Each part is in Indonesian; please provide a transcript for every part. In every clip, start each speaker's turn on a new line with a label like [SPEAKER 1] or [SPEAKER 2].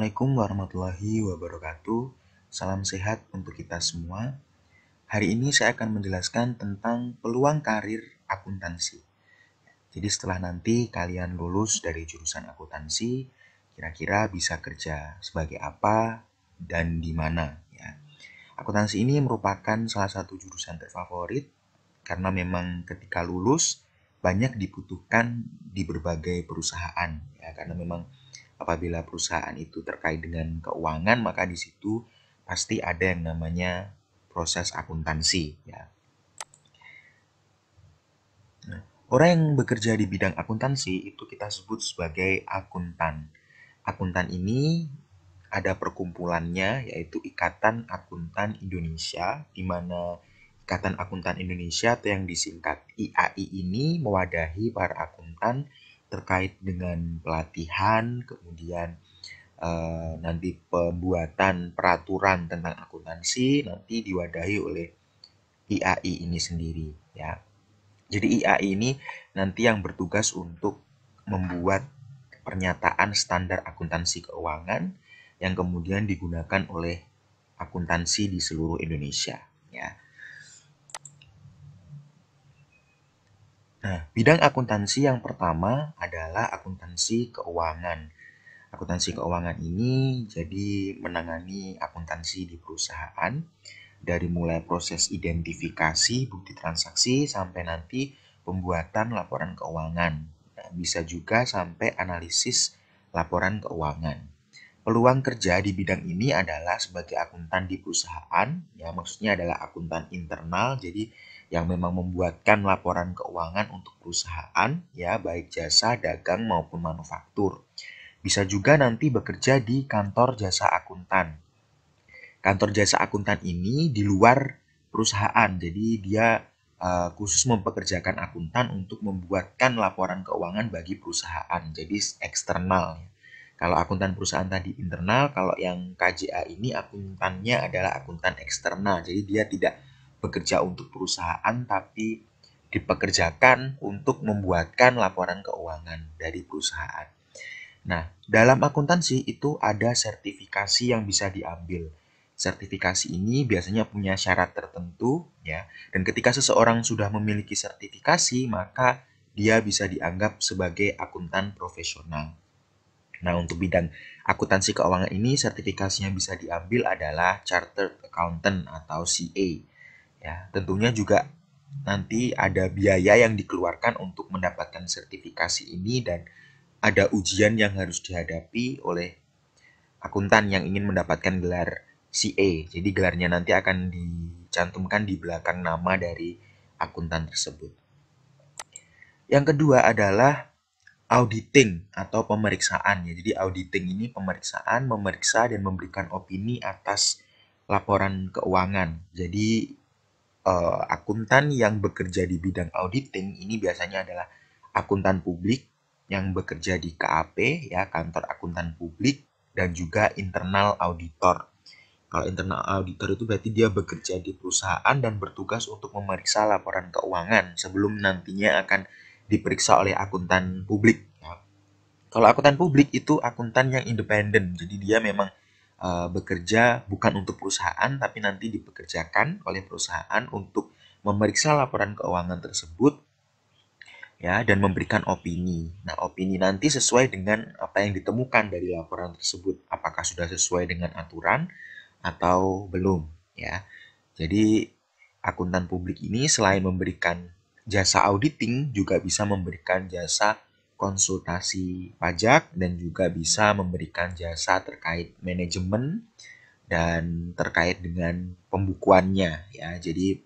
[SPEAKER 1] Assalamualaikum warahmatullahi wabarakatuh. Salam sehat untuk kita semua. Hari ini saya akan menjelaskan tentang peluang karir akuntansi. Jadi setelah nanti kalian lulus dari jurusan akuntansi, kira-kira bisa kerja sebagai apa dan di mana ya. Akuntansi ini merupakan salah satu jurusan terfavorit karena memang ketika lulus banyak dibutuhkan di berbagai perusahaan ya, karena memang apabila perusahaan itu terkait dengan keuangan, maka di situ pasti ada yang namanya proses akuntansi ya. Nah, orang yang bekerja di bidang akuntansi itu kita sebut sebagai akuntan. Akuntan ini ada perkumpulannya yaitu Ikatan Akuntan Indonesia, di mana Ikatan Akuntan Indonesia atau yang disingkat IAI ini mewadahi para akuntan terkait dengan pelatihan, kemudian nanti pembuatan peraturan tentang akuntansi nanti diwadahi oleh IAI ini sendiri ya. Jadi IAI ini nanti yang bertugas untuk membuat pernyataan standar akuntansi keuangan yang kemudian digunakan oleh akuntansi di seluruh Indonesia ya. Nah, bidang akuntansi yang pertama adalah akuntansi keuangan. Akuntansi keuangan ini jadi menangani akuntansi di perusahaan dari mulai proses identifikasi bukti transaksi sampai nanti pembuatan laporan keuangan. Nah, bisa juga sampai analisis laporan keuangan. Peluang kerja di bidang ini adalah sebagai akuntan di perusahaan, ya maksudnya adalah akuntan internal, jadi yang memang membuatkan laporan keuangan untuk perusahaan, ya baik jasa, dagang maupun manufaktur. Bisa juga nanti bekerja di kantor jasa akuntan. Kantor jasa akuntan ini di luar perusahaan, jadi dia khusus mempekerjakan akuntan untuk membuatkan laporan keuangan bagi perusahaan, jadi eksternal. Kalau akuntan perusahaan tadi internal, kalau yang KJA ini akuntannya adalah akuntan eksternal, jadi dia tidak bekerja untuk perusahaan tapi dipekerjakan untuk membuatkan laporan keuangan dari perusahaan. Nah, dalam akuntansi itu ada sertifikasi yang bisa diambil. Sertifikasi ini biasanya punya syarat tertentu ya, dan ketika seseorang sudah memiliki sertifikasi, maka dia bisa dianggap sebagai akuntan profesional. Nah, untuk bidang akuntansi keuangan ini sertifikasinya bisa diambil adalah Chartered Accountant atau CA. Ya, tentunya juga nanti ada biaya yang dikeluarkan untuk mendapatkan sertifikasi ini dan ada ujian yang harus dihadapi oleh akuntan yang ingin mendapatkan gelar CA. Jadi gelarnya nanti akan dicantumkan di belakang nama dari akuntan tersebut. Yang kedua adalah auditing atau pemeriksaan ya. Jadi auditing ini pemeriksaan, memeriksa dan memberikan opini atas laporan keuangan. Jadi akuntan yang bekerja di bidang auditing ini biasanya adalah akuntan publik yang bekerja di KAP ya, kantor akuntan publik, dan juga internal auditor. Kalau internal auditor itu berarti dia bekerja di perusahaan dan bertugas untuk memeriksa laporan keuangan sebelum nantinya akan diperiksa oleh akuntan publik. Ya. Kalau akuntan publik itu akuntan yang independen, jadi dia memang bekerja bukan untuk perusahaan tapi nanti dipekerjakan oleh perusahaan untuk memeriksa laporan keuangan tersebut ya dan memberikan opini. Nah, opini nanti sesuai dengan apa yang ditemukan dari laporan tersebut, apakah sudah sesuai dengan aturan atau belum ya. Jadi akuntan publik ini selain memberikan jasa auditing juga bisa memberikan jasa konsultasi pajak dan juga bisa memberikan jasa terkait manajemen dan terkait dengan pembukuannya ya. Jadi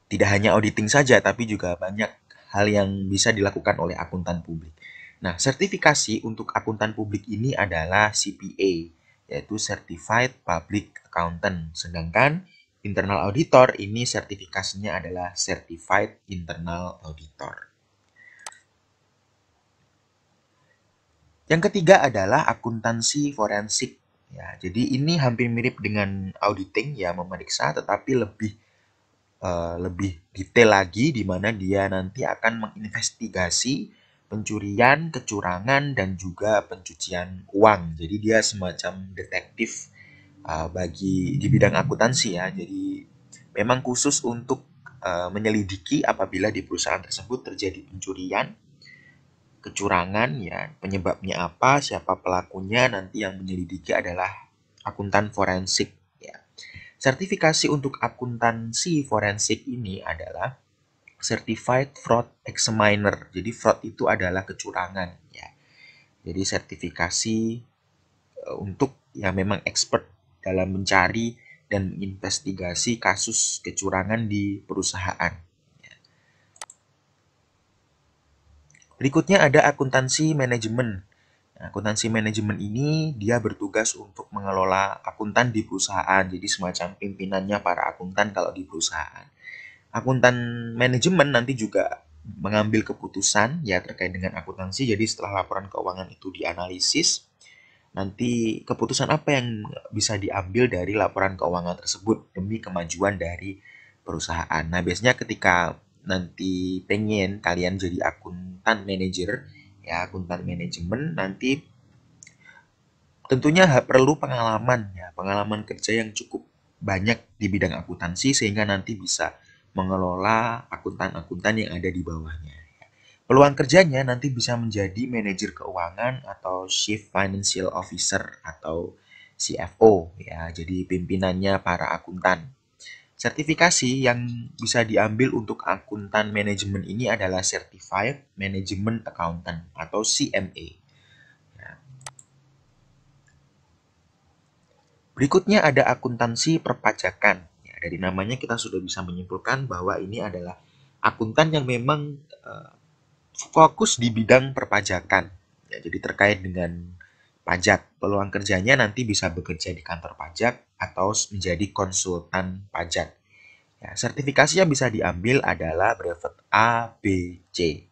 [SPEAKER 1] tidak hanya auditing saja tapi juga banyak hal yang bisa dilakukan oleh akuntan publik. Nah, sertifikasi untuk akuntan publik ini adalah CPA, yaitu Certified Public Accountant. Sedangkan internal auditor ini sertifikasinya adalah Certified Internal Auditor. Yang ketiga adalah akuntansi forensik. Ya, jadi ini hampir mirip dengan auditing ya, memeriksa tetapi lebih detail lagi di mana dia nanti akan menginvestigasi pencurian, kecurangan, dan juga pencucian uang. Jadi dia semacam detektif bagi di bidang akuntansi ya. Jadi memang khusus untuk menyelidiki apabila di perusahaan tersebut terjadi pencurian, kecurangan ya, penyebabnya apa, siapa pelakunya, nanti yang menyelidiki adalah akuntan forensik ya. Sertifikasi untuk akuntansi forensik ini adalah Certified Fraud Examiner. Jadi fraud itu adalah kecurangan ya. Jadi sertifikasi untuk yang memang expert dalam mencari dan menginvestigasi kasus kecurangan di perusahaan. Berikutnya ada akuntansi manajemen. Nah, akuntansi manajemen ini dia bertugas untuk mengelola akuntan di perusahaan. Jadi semacam pimpinannya para akuntan kalau di perusahaan. Akuntan manajemen nanti juga mengambil keputusan ya terkait dengan akuntansi. Jadi setelah laporan keuangan itu dianalisis, nanti keputusan apa yang bisa diambil dari laporan keuangan tersebut demi kemajuan dari perusahaan. Nah, biasanya ketika nanti pengen kalian jadi akuntan manajer, ya akuntan manajemen, nanti tentunya perlu pengalaman ya, pengalaman kerja yang cukup banyak di bidang akuntansi sehingga nanti bisa mengelola akuntan-akuntan yang ada di bawahnya. Peluang kerjanya nanti bisa menjadi manajer keuangan atau Chief Financial Officer atau CFO ya. Jadi pimpinannya para akuntan. Sertifikasi yang bisa diambil untuk akuntan manajemen ini adalah Certified Management Accountant atau CMA. Berikutnya ada akuntansi perpajakan. Ya, dari namanya kita sudah bisa menyimpulkan bahwa ini adalah akuntan yang memang fokus di bidang perpajakan. Ya, jadi terkait dengan pajak. Peluang kerjanya nanti bisa bekerja di kantor pajak atau menjadi konsultan pajak. Ya, sertifikasi yang bisa diambil adalah brevet A, B, C,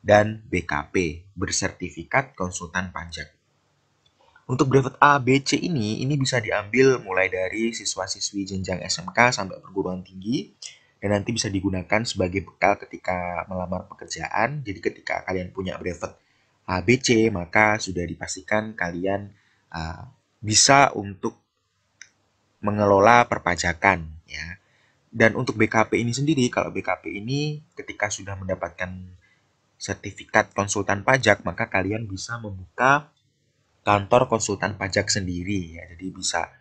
[SPEAKER 1] dan BKP, bersertifikat konsultan pajak. Untuk brevet A, B, C ini bisa diambil mulai dari siswa-siswi jenjang SMK sampai perguruan tinggi dan nanti bisa digunakan sebagai bekal ketika melamar pekerjaan. Jadi ketika kalian punya brevet A, B, C, maka sudah dipastikan kalian bisa untuk mengelola perpajakan ya. Dan untuk BKP ini sendiri, kalau BKP ini ketika sudah mendapatkan sertifikat konsultan pajak, maka kalian bisa membuka kantor konsultan pajak sendiri ya. Jadi bisa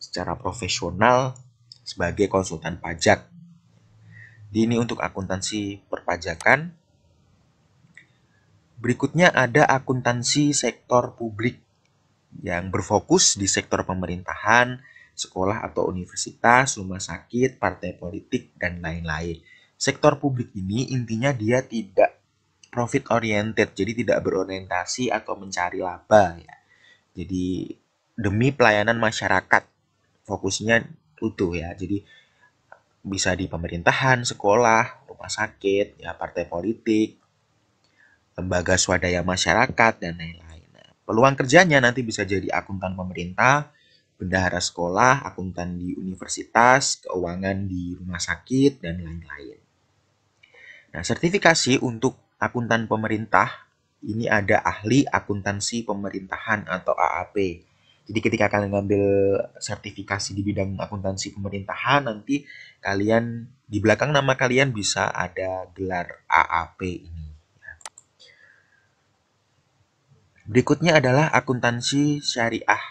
[SPEAKER 1] secara profesional sebagai konsultan pajak. Ini untuk akuntansi perpajakan. Berikutnya ada akuntansi sektor publik yang berfokus di sektor pemerintahan, sekolah atau universitas, rumah sakit, partai politik, dan lain-lain. Sektor publik ini intinya dia tidak profit oriented, jadi tidak berorientasi atau mencari laba ya. Jadi demi pelayanan masyarakat, fokusnya utuh ya. Jadi bisa di pemerintahan, sekolah, rumah sakit, ya partai politik, lembaga swadaya masyarakat, dan lain-lain. Nah, peluang kerjanya nanti bisa jadi akuntan pemerintah, bendahara sekolah, akuntan di universitas, keuangan di rumah sakit, dan lain-lain. Nah, sertifikasi untuk akuntan pemerintah ini ada ahli akuntansi pemerintahan atau AAP. Jadi ketika kalian ngambil sertifikasi di bidang akuntansi pemerintahan, nanti kalian di belakang nama kalian bisa ada gelar AAP ini. Berikutnya adalah akuntansi syariah.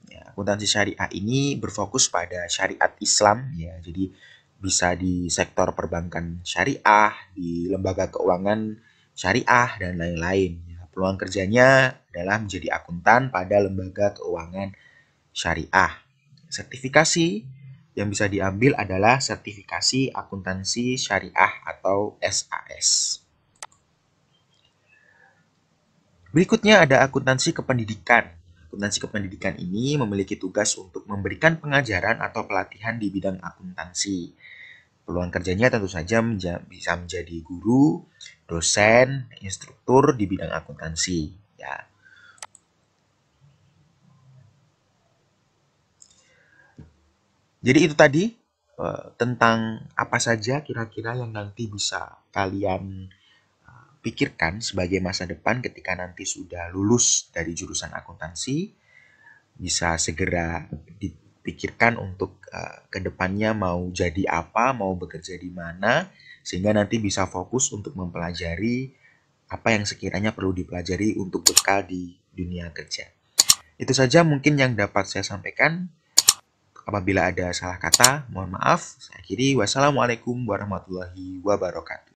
[SPEAKER 1] Ya, akuntansi syariah ini berfokus pada syariat Islam ya. Jadi bisa di sektor perbankan syariah, di lembaga keuangan syariah dan lain-lain. Ya, peluang kerjanya adalah menjadi akuntan pada lembaga keuangan syariah. Sertifikasi yang bisa diambil adalah sertifikasi akuntansi syariah atau SAS. Berikutnya ada akuntansi kependidikan. Akuntansi kependidikan ini memiliki tugas untuk memberikan pengajaran atau pelatihan di bidang akuntansi. Peluang kerjanya tentu saja bisa menjadi guru, dosen, instruktur di bidang akuntansi. Ya. Jadi itu tadi tentang apa saja kira-kira yang nanti bisa kalian pikirkan sebagai masa depan ketika nanti sudah lulus dari jurusan akuntansi, bisa segera dipikirkan untuk kedepannya mau jadi apa, mau bekerja di mana, sehingga nanti bisa fokus untuk mempelajari apa yang sekiranya perlu dipelajari untuk bekal di dunia kerja. Itu saja mungkin yang dapat saya sampaikan. Apabila ada salah kata, mohon maaf. Saya akhiri. Wassalamualaikum warahmatullahi wabarakatuh.